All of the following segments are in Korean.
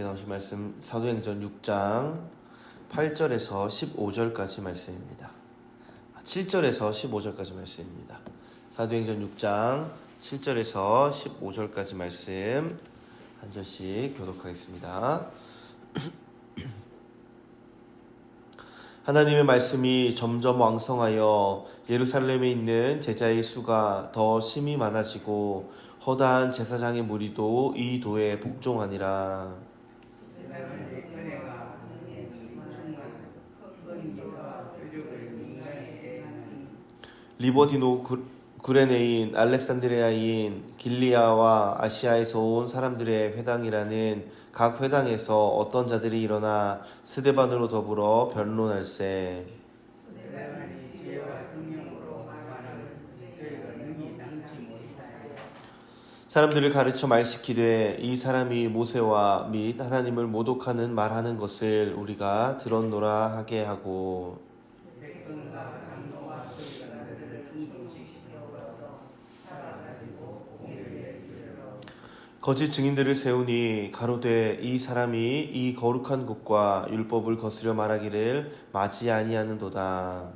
함께 나오신 말씀 사도행전 6장 8절에서 15절까지 말씀입니다. 7절에서 15절까지 말씀입니다. 사도행전 6장 7절에서 15절까지 말씀 한 절씩 교독하겠습니다. 하나님의 말씀이 점점 왕성하여 예루살렘에 있는 제자의 수가 더 심히 많아지고 허다한 제사장의 무리도 이 도에 복종하니라. 리버디노 구레네인, 알렉산드리아인, 길리아와 아시아에서 온 사람들의 회당이라는 각 회당에서 어떤 자들이 일어나 스데반으로 더불어 변론할세. 사람들을 가르쳐 말시키되 이 사람이 모세와 및 하나님을 모독하는 말하는 것을 우리가 들었노라 하게 하고, 거짓 증인들을 세우니 가로되 이 사람이 이 거룩한 곳과 율법을 거스려 말하기를 마치 아니하는도다.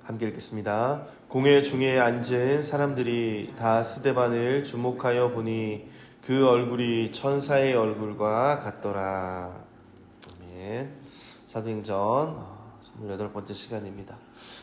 함께 읽겠습니다. 공회 중에 앉은 사람들이 다 스데반을 주목하여 보니 그 얼굴이 천사의 얼굴과 같더라. 아멘. 사도행전 28번째 시간입니다.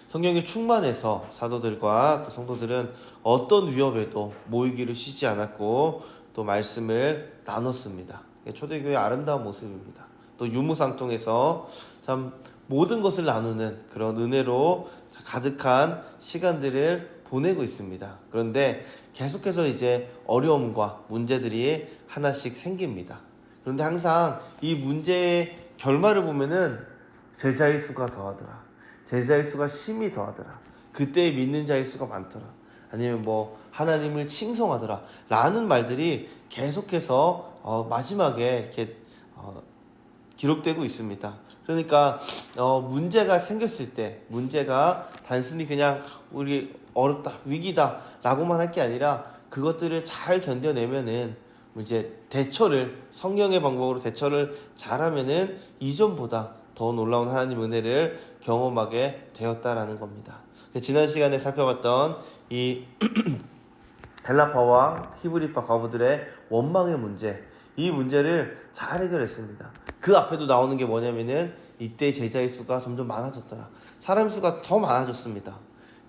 성령이 충만해서 사도들과 또 성도들은 어떤 위협에도 모이기를 쉬지 않았고 또 말씀을 나눴습니다. 초대교회의 아름다운 모습입니다. 또 유무상통해서 참 모든 것을 나누는 그런 은혜로 가득한 시간들을 보내고 있습니다. 그런데 계속해서 이제 어려움과 문제들이 하나씩 생깁니다. 그런데 항상 이 문제의 결말을 보면은 제자의 수가 더하더라. 제자의 수가 심히 더하더라. 그때 믿는 자의 수가 많더라. 아니면 하나님을 칭송하더라. 라는 말들이 계속해서 마지막에 이렇게 기록되고 있습니다. 그러니까 문제가 생겼을 때 문제가 단순히 그냥 우리 어렵다, 위기다 라고만 할 게 아니라 그것들을 잘 견뎌내면은 이제 대처를 성령의 방법으로 대처를 잘하면은 이전보다 더 놀라운 하나님 은혜를 경험하게 되었다라는 겁니다. 지난 시간에 살펴봤던 이 헬라파와 히브리파 과부들의 원망의 문제, 이 문제를 잘 해결했습니다. 그 앞에도 나오는 게 뭐냐면은 이때 제자의 수가 점점 많아졌더라. 사람 수가 더 많아졌습니다.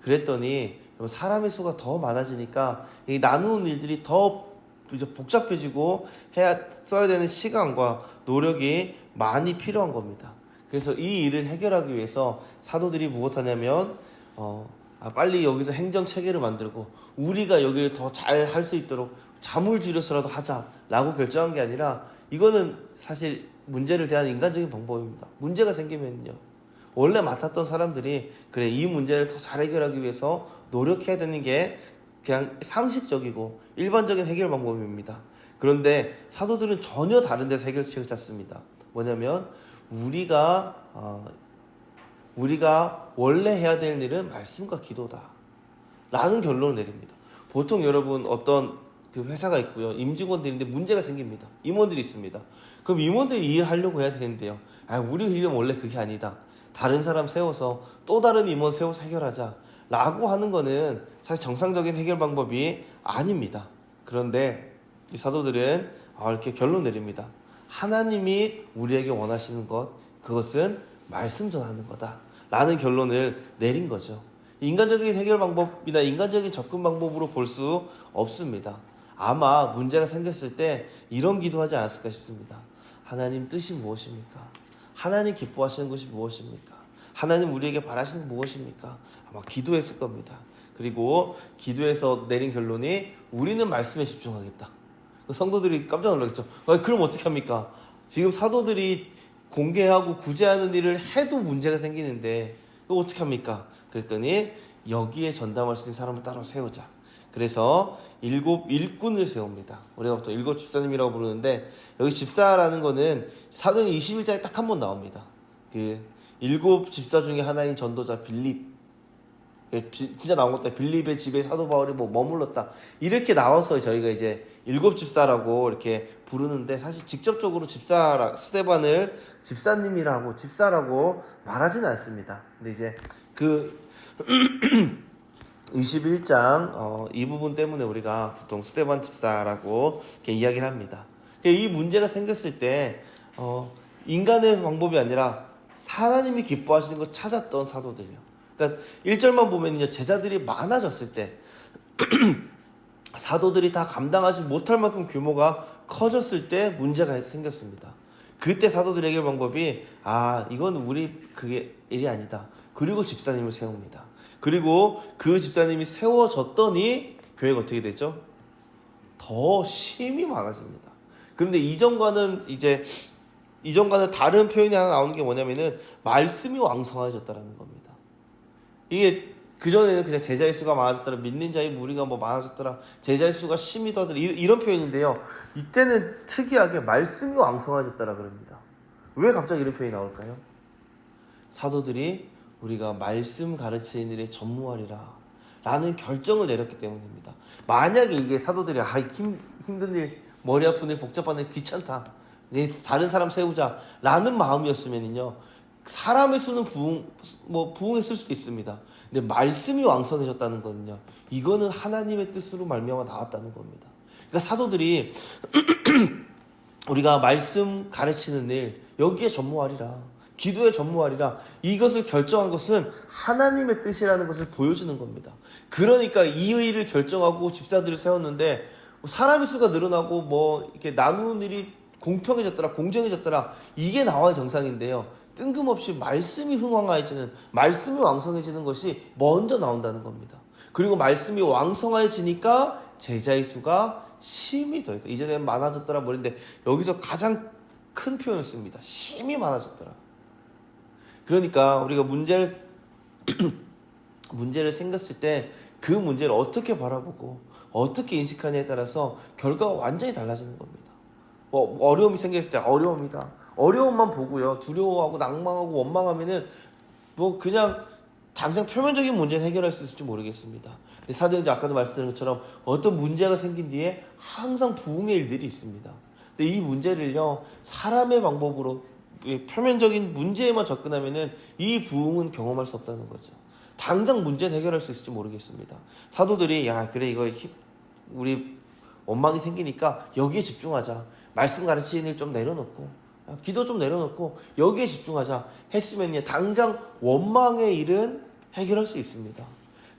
그랬더니 사람의 수가 더 많아지니까 이 나누는 일들이 더 복잡해지고 써야 되는 시간과 노력이 많이 필요한 겁니다. 그래서 이 일을 해결하기 위해서 사도들이 무엇하냐면 빨리 여기서 행정 체계를 만들고 우리가 여기를 더 잘 할 수 있도록 잠을 줄여서라도 하자라고 결정한 게 아니라 이거는 사실 문제를 대하는 인간적인 방법입니다. 문제가 생기면요, 원래 맡았던 사람들이 그래 이 문제를 더 잘 해결하기 위해서 노력해야 되는 게 그냥 상식적이고 일반적인 해결 방법입니다. 그런데 사도들은 전혀 다른 데서 해결책을 찾습니다. 뭐냐면 우리가 원래 해야 될 일은 말씀과 기도다 라는 결론을 내립니다. 보통 여러분 어떤 그 회사가 있고요, 임직원들인데 문제가 생깁니다. 임원들이 있습니다. 그럼 임원들이 이 일을 하려고 해야 되는데요, 우리 일은 원래 그게 아니다, 다른 사람 세워서 또 다른 임원 세워서 해결하자 라고 하는 거는 사실 정상적인 해결 방법이 아닙니다. 그런데 이 사도들은 이렇게 결론 내립니다. 하나님이 우리에게 원하시는 것, 그것은 말씀 전하는 거다 라는 결론을 내린 거죠. 인간적인 해결 방법이나 인간적인 접근 방법으로 볼 수 없습니다. 아마 문제가 생겼을 때 이런 기도하지 않았을까 싶습니다. 하나님 뜻이 무엇입니까? 하나님 기뻐하시는 것이 무엇입니까? 하나님 우리에게 바라시는 무엇입니까? 아마 기도했을 겁니다. 그리고 기도해서 내린 결론이 우리는 말씀에 집중하겠다. 성도들이 깜짝 놀랐겠죠. 그럼 어떻게 합니까? 지금 사도들이 공개하고 구제하는 일을 해도 문제가 생기는데 이거 어떻게 합니까? 그랬더니 여기에 전담할 수 있는 사람을 따로 세우자. 그래서 7 일꾼을 세웁니다. 우리가 보통 7 집사님이라고 부르는데 여기 집사라는 거는 사도행 21장에 딱 한 번 나옵니다. 일곱 집사 중에 하나인 전도자 빌립, 진짜 나온 것같 빌립의 집에 사도 바울이 뭐 머물렀다 이렇게 나와서 저희가 이제 일곱 집사라고 이렇게 부르는데, 사실 직접적으로 스데반을 집사라고 말하지는 않습니다. 근데 이제 그 21장 이 부분 때문에 우리가 보통 스데반 집사라고 이렇게 이야기를 합니다. 이 문제가 생겼을 때 인간의 방법이 아니라 하나님이 기뻐하시는 걸 찾았던 사도들이요. 그러니까 1절만 보면요, 제자들이 많아졌을 때 사도들이 다 감당하지 못할 만큼 규모가 커졌을 때 문제가 생겼습니다. 그때 사도들의 해결 방법이 이건 그게 일이 아니다. 그리고 집사님을 세웁니다. 그리고 그 집사님이 세워졌더니 교회가 어떻게 되죠? 더 힘이 많아집니다. 그런데 이전과는 다른 표현이 하나 나오는 게 뭐냐면은 말씀이 왕성해졌다라는 겁니다. 이게 그전에는 그냥 제자의 수가 많아졌더라, 믿는 자의 무리가 뭐 많아졌더라, 제자의 수가 심히 더더라 이런 표현인데요. 이때는 특이하게 말씀이 왕성해졌다라 그럽니다. 왜 갑자기 이런 표현이 나올까요? 사도들이 우리가 말씀 가르치는 일에 전무하리라 라는 결정을 내렸기 때문입니다. 만약에 이게 사도들이 힘든 일, 머리 아픈 일, 복잡한 일, 귀찮다, 다른 사람 세우자 라는 마음이었으면요, 사람의 수는 부응했을 수도 있습니다. 근데 말씀이 왕성해졌다는 거는요, 이거는 하나님의 뜻으로 말미암아 나왔다는 겁니다. 그러니까 사도들이 우리가 말씀 가르치는 일, 여기에 전무하리라, 기도에 전무하리라, 이것을 결정한 것은 하나님의 뜻이라는 것을 보여주는 겁니다. 그러니까 이 일을 결정하고 집사들을 세웠는데 사람의 수가 늘어나고 이렇게 나누는 일이 공평해졌더라, 공정해졌더라, 이게 나와야 정상인데요, 뜬금없이 말씀이 흥왕해지는, 말씀이 왕성해지는 것이 먼저 나온다는 겁니다. 그리고 말씀이 왕성해지니까 제자의 수가 심히 더했다. 이전에는 많아졌더라 뭐랬는데 여기서 가장 큰 표현을 씁니다. 심히 많아졌더라. 그러니까 우리가 문제를 생겼을 때 그 문제를 어떻게 바라보고 어떻게 인식하냐에 따라서 결과가 완전히 달라지는 겁니다. 어려움이 생겼을 때 어려움이다, 어려움만 보고요, 두려워하고 낭망하고 원망하면은 그냥 당장 표면적인 문제는 해결할 수 있을지 모르겠습니다. 근데 사도행전 아까도 말씀드린 것처럼 어떤 문제가 생긴 뒤에 항상 부흥의 일들이 있습니다. 근데 이 문제를요, 사람의 방법으로 표면적인 문제에만 접근하면은 이 부흥은 경험할 수 없다는 거죠. 당장 문제는 해결할 수 있을지 모르겠습니다. 사도들이 그래 이거 우리 원망이 생기니까 여기에 집중하자, 말씀 가르치는 일 좀 내려놓고 기도 좀 내려놓고 여기에 집중하자 했으면요, 당장 원망의 일은 해결할 수 있습니다.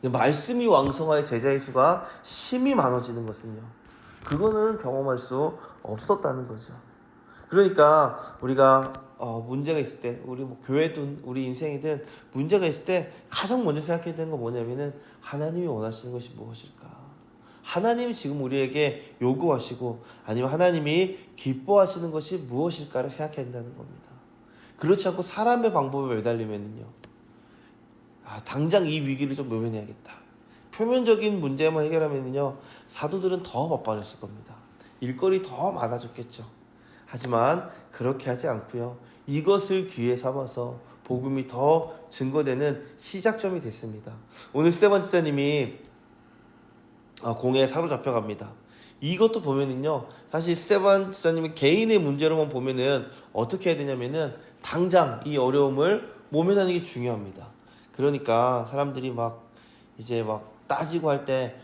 근데 말씀이 왕성하여 제자의 수가 심히 많아지는 것은요, 그거는 경험할 수 없었다는 거죠. 그러니까 우리가 문제가 있을 때, 우리 교회든 우리 인생이든 문제가 있을 때 가장 먼저 생각해야 되는 건 뭐냐면은 하나님이 원하시는 것이 무엇일까? 하나님이 지금 우리에게 요구하시고 아니면 하나님이 기뻐하시는 것이 무엇일까를 생각해야 된다는 겁니다. 그렇지 않고 사람의 방법에 매달리면요, 당장 이 위기를 좀 외면해야겠다, 표면적인 문제만 해결하면요, 사도들은 더 바빠졌을 겁니다. 일거리 더 많아졌겠죠. 하지만 그렇게 하지 않고요, 이것을 기회 삼아서 복음이 더 증거되는 시작점이 됐습니다. 오늘 스데반 집사님이 공회에 사로잡혀갑니다. 이것도 보면은요, 사실 스데반 집사님의 개인의 문제로만 보면은 어떻게 해야 되냐면은 당장 이 어려움을 모면하는 게 중요합니다. 그러니까 사람들이 이제 따지고 할 때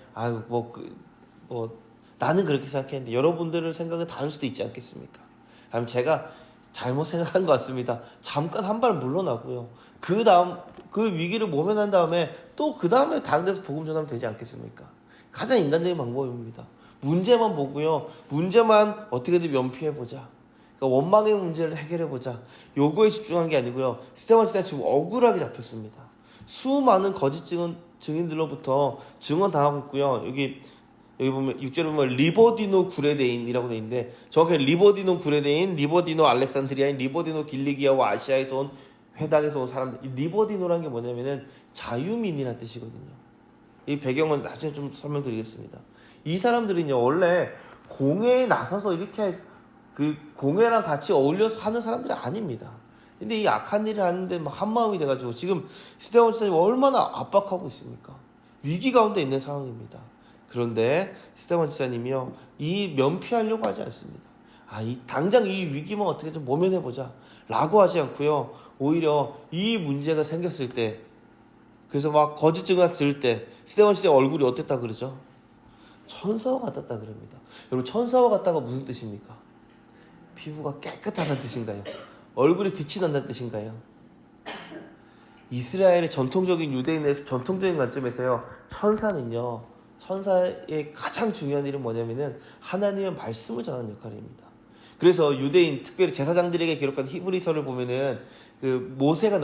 나는 그렇게 생각했는데 여러분들의 생각은 다를 수도 있지 않겠습니까? 그럼 제가 잘못 생각한 것 같습니다. 잠깐 한 발 물러나고요, 그 다음 그 위기를 모면한 다음에 또 그 다음에 다른 데서 복음 전하면 되지 않겠습니까? 가장 인간적인 방법입니다. 문제만 보고요, 문제만 어떻게든 면피해보자, 그러니까 원망의 문제를 해결해보자, 요거에 집중한 게 아니고요, 스데반 집사님 지금 억울하게 잡혔습니다. 수많은 거짓 증인들로부터 증언당하고 있고요. 여기 보면 6절에 보면 리버디노 구레데인이라고 되어 있는데, 정확히 리버디노 구레데인, 리버디노 알렉산드리아인, 리버디노 길리기아와 아시아에서 온 회당에서 온 사람들. 이 리버디노라는 게 뭐냐면은 자유민이라는 뜻이거든요. 이 배경은 나중에 좀 설명드리겠습니다. 이 사람들은요, 원래 공회에 나서서 이렇게 그 공회랑 같이 어울려서 하는 사람들이 아닙니다. 근데 이 악한 일을 하는데 막 한마음이 돼가지고 지금 스데반 집사님 얼마나 압박하고 있습니까? 위기 가운데 있는 상황입니다. 그런데 스데반 집사님이요, 이 면피하려고 하지 않습니다. 당장 이 위기만 어떻게 좀 모면해보자 라고 하지 않고요, 오히려 이 문제가 생겼을 때, 그래서 막 거짓 증언을 들을 때 스데반 집사님 얼굴이 어땠다 그러죠? 천사와 같았다 그럽니다. 여러분, 천사와 같다가 무슨 뜻입니까? 피부가 깨끗하다는 뜻인가요? 얼굴에 빛이 난다는 뜻인가요? 이스라엘의 전통적인, 유대인의 전통적인 관점에서요, 천사의 가장 중요한 일은 뭐냐면은 하나님의 말씀을 전하는 역할입니다. 그래서 유대인, 특별히 제사장들에게 기록한 히브리서를 보면은 그 모세가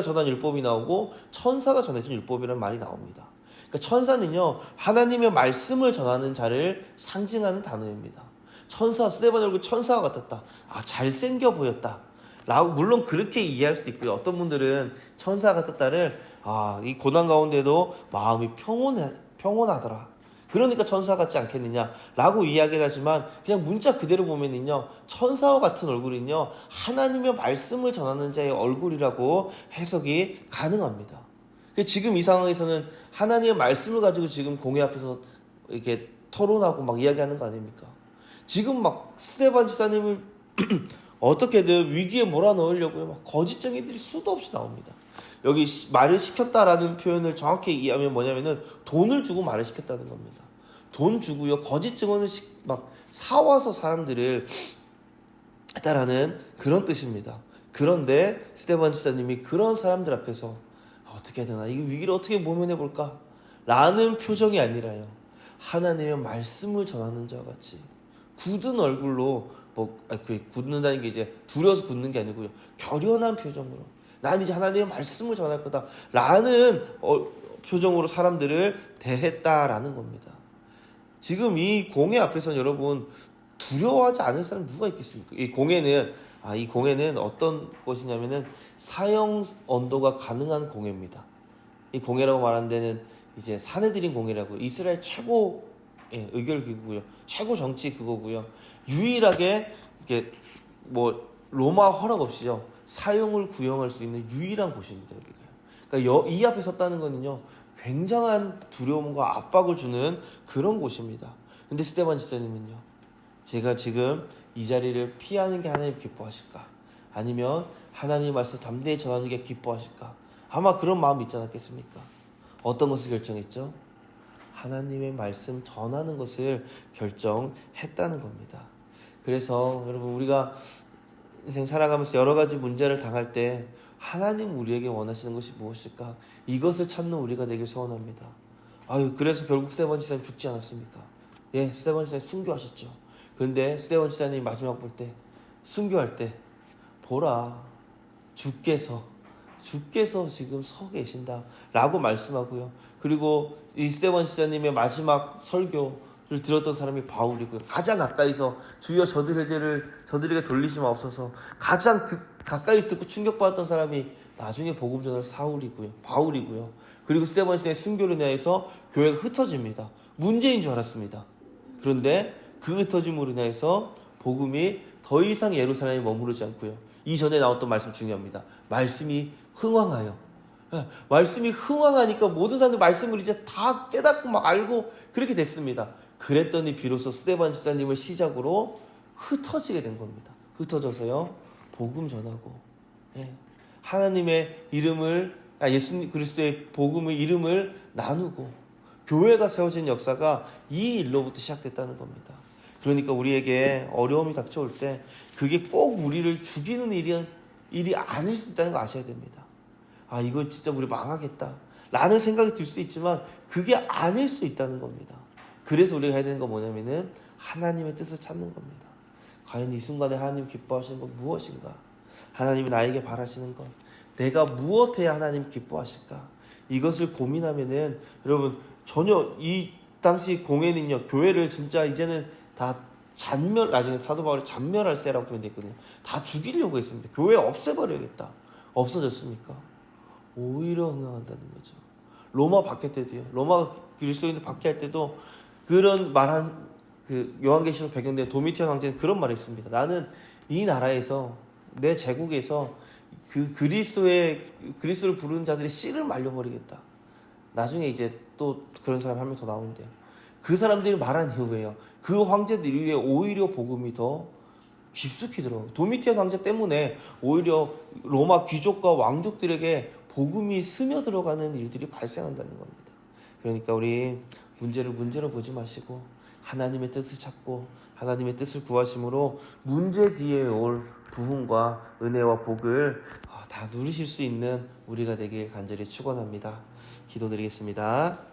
전한 율법이 나오고 천사가 전해준 율법이라는 말이 나옵니다. 그러니까 천사는요, 하나님의 말씀을 전하는 자를 상징하는 단어입니다. 스데반 얼굴 천사와 같았다. 잘생겨 보였다. 라고, 물론 그렇게 이해할 수도 있고요. 어떤 분들은 천사 같았다를, 이 고난 가운데도 마음이 평온하더라. 그러니까 천사 같지 않겠느냐. 라고 이야기하지만, 그냥 문자 그대로 보면은요, 천사와 같은 얼굴은요, 하나님의 말씀을 전하는 자의 얼굴이라고 해석이 가능합니다. 지금 이 상황에서는 하나님의 말씀을 가지고 지금 공회 앞에서 이렇게 토론하고 막 이야기하는 거 아닙니까? 지금 막 스데반 집사님을 어떻게든 위기에 몰아넣으려고 막 거짓 증인들이 수도 없이 나옵니다. 여기 말을 시켰다라는 표현을 정확히 이해하면 뭐냐면은 돈을 주고 말을 시켰다는 겁니다. 돈 주고요, 거짓 증언을 막 사와서 사람들을 했다라는 그런 뜻입니다. 그런데 스데반 집사님이 그런 사람들 앞에서 어떻게 해야 되나, 이 위기를 어떻게 모면해볼까 라는 표정이 아니라요, 하나님의 말씀을 전하는 자와 같이 굳은 얼굴로, 굳는다는 게 이제 두려워서 굳는 게 아니고요, 결연한 표정으로 난 이제 하나님의 말씀을 전할 거다 라는 표정으로 사람들을 대했다라는 겁니다. 지금 이 공회 앞에서는 여러분, 두려워하지 않을 사람 누가 있겠습니까? 이 공회는 어떤 곳이냐면은 사형 언도가 가능한 공회입니다. 이 공회라고 말하는 데는 이제 사내들인 공회라고, 이스라엘 최고 의결기구고요, 최고 정치 그거고요, 유일하게 이게 로마 허락 없이요 사형을 구형할 수 있는 유일한 곳입니다. 여기가. 그러니까 이 앞에 섰다는 거는요, 굉장한 두려움과 압박을 주는 그런 곳입니다. 근데 스데반 집사님은요, 제가 지금 이 자리를 피하는 게 하나님 기뻐하실까? 아니면 하나님 말씀 담대히 전하는 게 기뻐하실까? 아마 그런 마음이 있지 않았겠습니까? 어떤 것을 결정했죠? 하나님의 말씀 전하는 것을 결정했다는 겁니다. 그래서 여러분, 우리가 인생 살아가면서 여러 가지 문제를 당할 때 하나님 우리에게 원하시는 것이 무엇일까? 이것을 찾는 우리가 되길 소원합니다. 그래서 결국 스데반 집사님 죽지 않았습니까? 스데반 집사님 순교하셨죠. 그런데 스데반 집사님 마지막 볼 때, 순교할 때, 보라, 주께서 지금 서 계신다 라고 말씀하고요. 그리고 이 스데반 집사님의 마지막 설교를 들었던 사람이 바울이고요. 가장 가까이서 주여 저들의 죄를 저들에게 돌리지 마옵소서, 가장 가까이서 듣고 충격받았던 사람이 나중에 복음 전할 바울이고요. 그리고 스데반 집사님의 순교로 인해서 교회가 흩어집니다. 문제인 줄 알았습니다. 그런데 그 흩어짐으로 인해서 복음이 더 이상 예루살렘에 머무르지 않고요, 이전에 나왔던 말씀 중요합니다. 말씀이 흥왕하니까 모든 사람들이 말씀을 이제 다 깨닫고 막 알고 그렇게 됐습니다. 그랬더니 비로소 스데반 집사님을 시작으로 흩어지게 된 겁니다. 흩어져서요, 복음 전하고, 하나님의 이름을, 예수 그리스도의 복음의 이름을 나누고 교회가 세워진 역사가 이 일로부터 시작됐다는 겁니다. 그러니까 우리에게 어려움이 닥쳐올 때 그게 꼭 우리를 죽이는 일이 아닐 수 있다는 거 아셔야 됩니다. 이거 진짜 우리 망하겠다 라는 생각이 들 수 있지만 그게 아닐 수 있다는 겁니다. 그래서 우리가 해야 되는 건 뭐냐면은 하나님의 뜻을 찾는 겁니다. 과연 이 순간에 하나님 기뻐하시는 건 무엇인가? 하나님이 나에게 바라시는 것, 내가 무엇해야 하나님 기뻐하실까? 이것을 고민하면은 여러분, 전혀 이 당시 공회는요, 교회를 진짜 이제는 다 나중에 사도 바울이 잔멸할세라고 표현됐거든요. 다 죽이려고 했습니다. 교회 없애버려야겠다. 없어졌습니까? 오히려 흥황한다는 거죠. 로마 박해 때도요, 로마 그리스도인들 박해할 때도 그런 말한 요한계시록 배경된 도미티안 황제는 그런 말을 했습니다. 나는 이 나라에서 내 제국에서 그리스도를 부르는 자들의 씨를 말려버리겠다. 나중에 이제 또 그런 사람이 한 명 더 나오는데요. 그 사람들이 말한 이후에요. 그 황제들 이후에 오히려 복음이 더 깊숙이 들어가고 도미티안 황제 때문에 오히려 로마 귀족과 왕족들에게 복음이 스며들어가는 일들이 발생한다는 겁니다. 그러니까 우리 문제를 문제로 보지 마시고 하나님의 뜻을 찾고 하나님의 뜻을 구하심으로 문제 뒤에 올 부흥과 은혜와 복을 다 누리실 수 있는 우리가 되길 간절히 축원합니다. 기도드리겠습니다.